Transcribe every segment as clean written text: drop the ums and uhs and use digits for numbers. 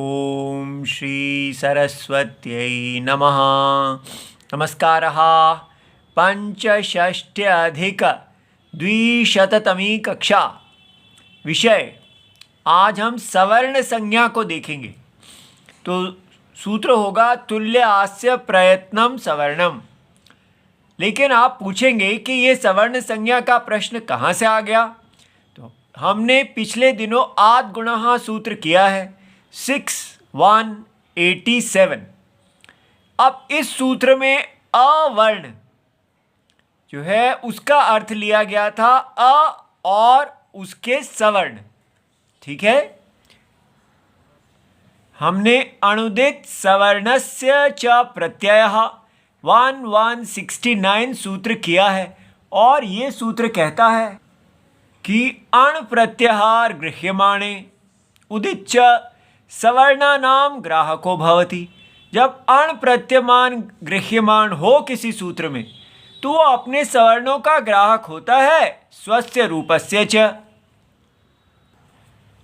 ओम श्री सरस्वत्यै नमः। नमस्कारः। पंचषष्ट्यधिक-द्विशततमी कक्षा। विषय आज हम सवर्ण संज्ञा को देखेंगे। तो सूत्र होगा तुल्य आस्य प्रयत्नम सवर्णम। लेकिन आप पूछेंगे कि ये सवर्ण संज्ञा का प्रश्न कहाँ से आ गया। तो हमने पिछले दिनों आद गुणः सूत्र किया है 6187। अब इस सूत्र में अवर्ण जो है उसका अर्थ लिया गया था अ और उसके सवर्ण। ठीक है, हमने अणुदित सवर्णस्य च प्रत्ययः 1169 सूत्र किया है और ये सूत्र कहता है कि अण प्रत्याहार गृह्यमाणे उदिच्च सवर्णानाम ग्राहको भवति। जब अण प्रत्यमान गृह्यमान हो किसी सूत्र में तो वो अपने सवर्णों का ग्राहक होता है स्वस्य रूपस्य च।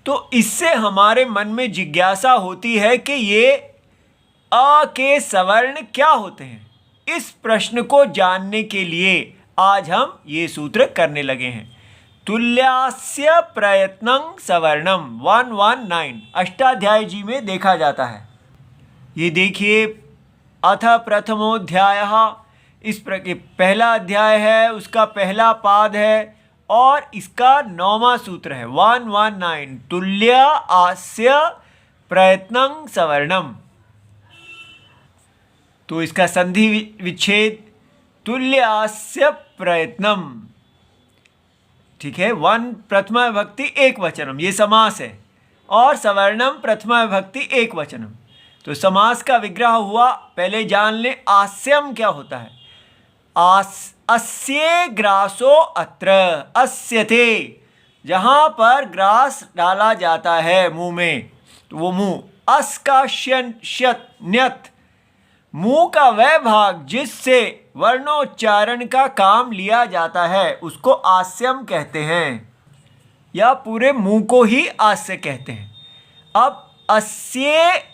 तो इससे हमारे मन में जिज्ञासा होती है कि ये अ के सवर्ण क्या होते हैं। इस प्रश्न को जानने के लिए आज हम ये सूत्र करने लगे हैं। तुल्यास्य प्रयत्नं सवर्णम 119 अष्टाध्यायी जी में देखा जाता है। ये देखिए, अथ प्रथमोध्यायः, इस पहला अध्याय है, उसका पहला पाद है और इसका 9वां सूत्र है 119 तुल्य आस्य प्रयत्नं सवर्णम। तो इसका संधि विच्छेद तुल्य आस्य प्रयत्नम। ठीक है, वन प्रथमा विभक्ति एक वचनम, ये समास है, और सवर्णम प्रथमा विभक्ति एक वचनम। तो समास का विग्रह हुआ। पहले जान ले आस्यम क्या होता है। अस्ये ग्रासो अत्र, अस्यते, जहाँ पर ग्रास डाला जाता है मुंह में तो वो मुंह। अस का श्यत न्यत, मुंह का वह भाग जिससे वर्णोच्चारण का काम लिया जाता है उसको आस्यम कहते हैं, या पूरे मुंह को ही आस्य कहते हैं। अब अस्ये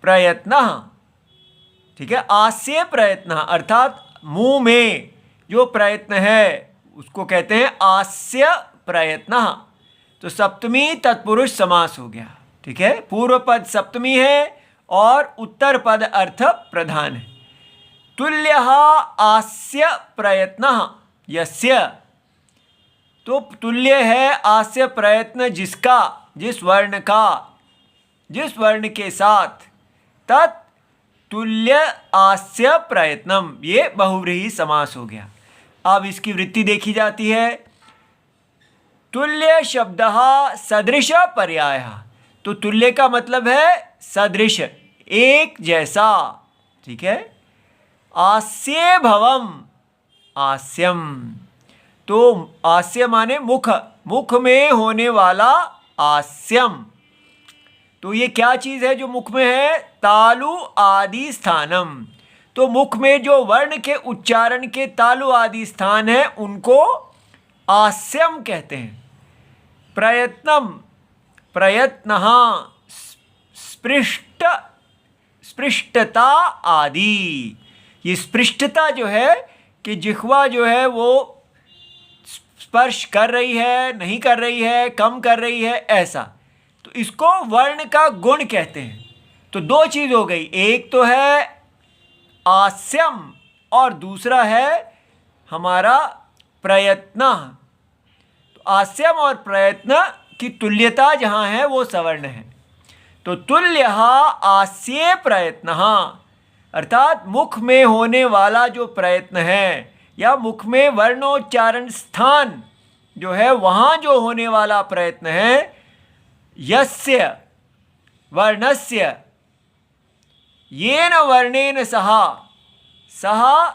प्रयत्नः, ठीक है, आस्य प्रयत्न अर्थात मुंह में जो प्रयत्न है उसको कहते हैं आस्य प्रयत्नः। तो सप्तमी तत्पुरुष समास हो गया। ठीक है, पूर्व पद सप्तमी है और उत्तर पद अर्थ प्रधान है। तुल्यः आस्य प्रयत्नः यस्य, तो तुल्य है आस्य प्रयत्न जिसका, जिस वर्ण का, जिस वर्ण के साथ, तत् तुल्य आस्य प्रयत्नम, ये बहुव्रीहि समास हो गया। अब इसकी वृत्ति देखी जाती है। तुल्य शब्दः सदृश पर्यायः, तो तुल्य का मतलब है सदृश, एक जैसा। ठीक है, आस्ये भवम, आस्यम, तो आस्य माने मुख, मुख में होने वाला आस्यम। तो ये क्या चीज़ है जो मुख में है। तालु आदि स्थानम, तो मुख में जो वर्ण के उच्चारण के तालु आदि स्थान है उनको आस्यम कहते हैं। प्रयत्नम, प्रयत्नः, स्पृष्ट, स्पृष्टता आदि। ये स्पृष्टता जो है कि जिह्वा जो है वो स्पर्श कर रही है, नहीं कर रही है, कम कर रही है, ऐसा, तो इसको वर्ण का गुण कहते हैं। तो दो चीज़ हो गई, एक तो है आस्यम और दूसरा है हमारा प्रयत्न। तो आस्यम और प्रयत्न की तुल्यता जहाँ है वो सवर्ण है। तो तुल्यः आस्ये प्रयत्नः, अर्थात मुख में होने वाला जो प्रयत्न है या मुख में वर्णोच्चारण स्थान जो है वहाँ जो होने वाला प्रयत्न है, यस्य वर्णस्य येन वर्णेन सह, सह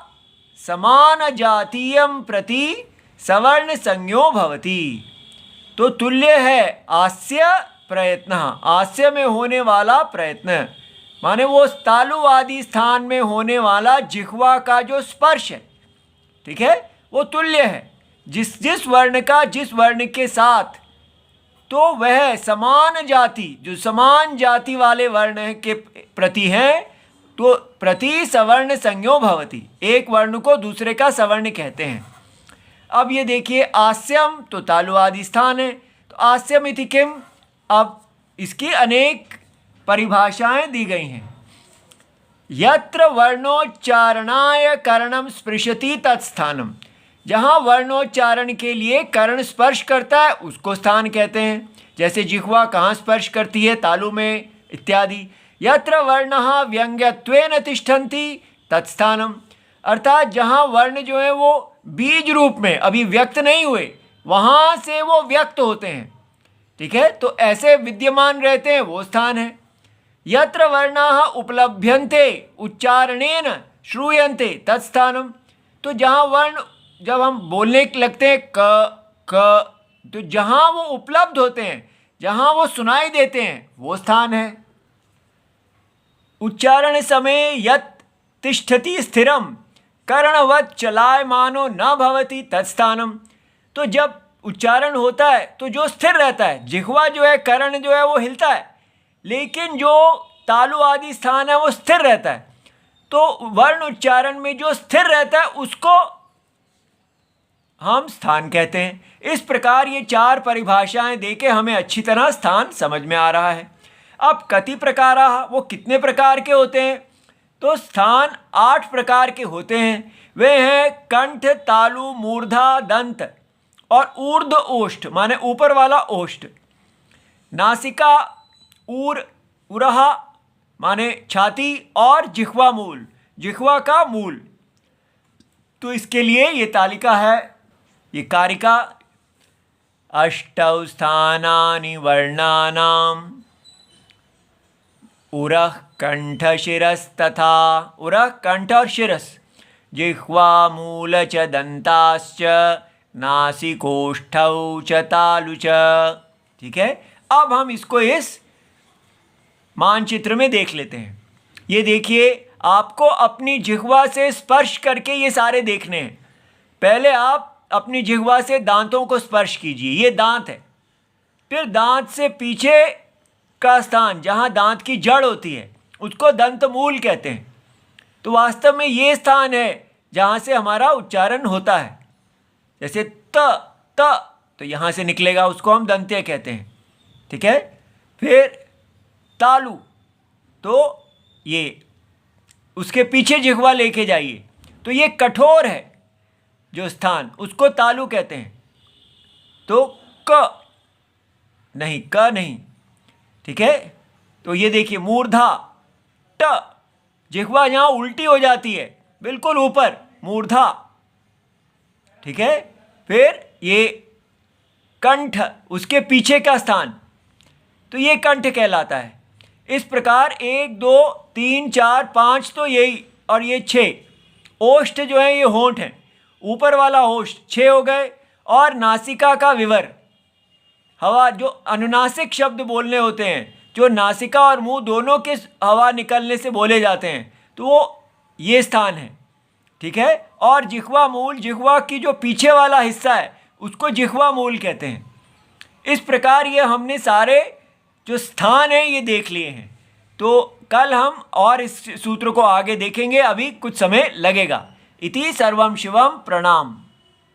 समान जातीयं प्रति सवर्ण संज्ञो भवति। तो तुल्य है आस्य प्रयत्न, आस्य में होने वाला प्रयत्न माने वो तालु आदि स्थान में होने वाला जिह्वा का जो स्पर्श है, ठीक है, वो तुल्य है। जिस जिस वर्ण का जिस वर्ण के साथ तो वह समान जाति, जो समान जाति वाले वर्ण के प्रति हैं, तो प्रति सवर्ण संज्ञो भवति, एक वर्ण को दूसरे का सवर्ण कहते हैं। अब ये देखिए, आस्यम तो तालु आदि स्थान है, तो आस्यम इति किम, अब इसकी अनेक परिभाषाएं दी गई हैं। यत्र वर्णोच्चारणाय कर्णम स्पृशति तत्स्थानम, जहाँ वर्णोच्चारण के लिए कर्ण स्पर्श करता है उसको स्थान कहते हैं। जैसे जिह्वा कहाँ स्पर्श करती है, तालु में इत्यादि। यत्र वर्णः व्यंग्यत्वेन तिष्ठन्ति तत्स्थानम, अर्थात जहाँ वर्ण जो है वो बीज रूप में अभी व्यक्त नहीं हुए, वहाँ से वो व्यक्त होते हैं, ठीक है, तो ऐसे विद्यमान रहते हैं, वो स्थान है। यत्र वर्णाः उपलभ्यन्ते उच्चारणेन श्रूयन्ते तत्स्थानम, तो जहाँ वर्ण जब हम बोलने लगते हैं क, तो जहाँ वो उपलब्ध होते हैं, जहाँ वो सुनाई देते हैं, वो स्थान है। उच्चारण समय यत् तिष्ठति स्थिरम कर्णवत् चलायमानो न भवति तत्स्थानम, तो जब उच्चारण होता है तो जो स्थिर रहता है, जिह्वा जो है, कर्ण जो है वो हिलता है, लेकिन जो तालु आदि स्थान है वो स्थिर रहता है। तो वर्ण उच्चारण में जो स्थिर रहता है उसको हम स्थान कहते हैं। इस प्रकार ये चार परिभाषाएं देके हमें अच्छी तरह स्थान समझ में आ रहा है। अब कति प्रकार, वो कितने प्रकार के होते हैं, तो स्थान 8 प्रकार के होते हैं। वे हैं कंठ, तालु, मूर्धा, दंत और ऊर्ध्व ओष्ठ, माने ऊपर वाला ओष्ठ, नासिका, उरहा माने छाती, और जिह्वा मूल, जिह्वा का मूल। तो इसके लिए ये तालिका है, ये कारिका। अष्टौ स्थानानि वर्णानाम् उरः कंठ शिरस्तथा, उरः कंठ और शिरस, जिह्वा मूल च दंताश्च नासिकोष्ठौ च तालु च। ठीक है, अब हम इसको इस मानचित्र में देख लेते हैं। ये देखिए, आपको अपनी जिह्वा से स्पर्श करके ये सारे देखने हैं। पहले आप अपनी जिह्वा से दांतों को स्पर्श कीजिए, ये दांत है। फिर दांत से पीछे का स्थान, जहाँ दांत की जड़ होती है, उसको दंत मूल कहते हैं। तो वास्तव में ये स्थान है जहाँ से हमारा उच्चारण होता है। जैसे त, तो यहाँ से निकलेगा, उसको हम दंत्य कहते हैं। ठीक है, फिर तालु, तो ये उसके पीछे जिह्वा लेके जाइए, तो ये कठोर है जो स्थान, उसको तालु कहते हैं। तो क नहीं, ठीक है। तो ये देखिए, मूर्धा, ट, जिह्वा यहाँ उल्टी हो जाती है, बिल्कुल ऊपर, मूर्धा। ठीक है, फिर ये कंठ, उसके पीछे का स्थान, तो ये कंठ कहलाता है। इस प्रकार 1 2 3 4 5 तो यही, और ये 6 ओष्ठ जो है, ये होंठ हैं, ऊपर वाला ओष्ठ 6 हो गए। और नासिका का विवर, हवा, जो अनुनासिक शब्द बोलने होते हैं, जो नासिका और मुंह दोनों के हवा निकलने से बोले जाते हैं, तो वो ये स्थान है। ठीक है, और जिह्वा मूल, जिह्वा की जो पीछे वाला हिस्सा है उसको जिह्वा मूल कहते हैं। इस प्रकार ये हमने सारे जो स्थान हैं ये देख लिए हैं। तो कल हम और इस सूत्र को आगे देखेंगे, अभी कुछ समय लगेगा। इति सर्वम शिवम, प्रणाम।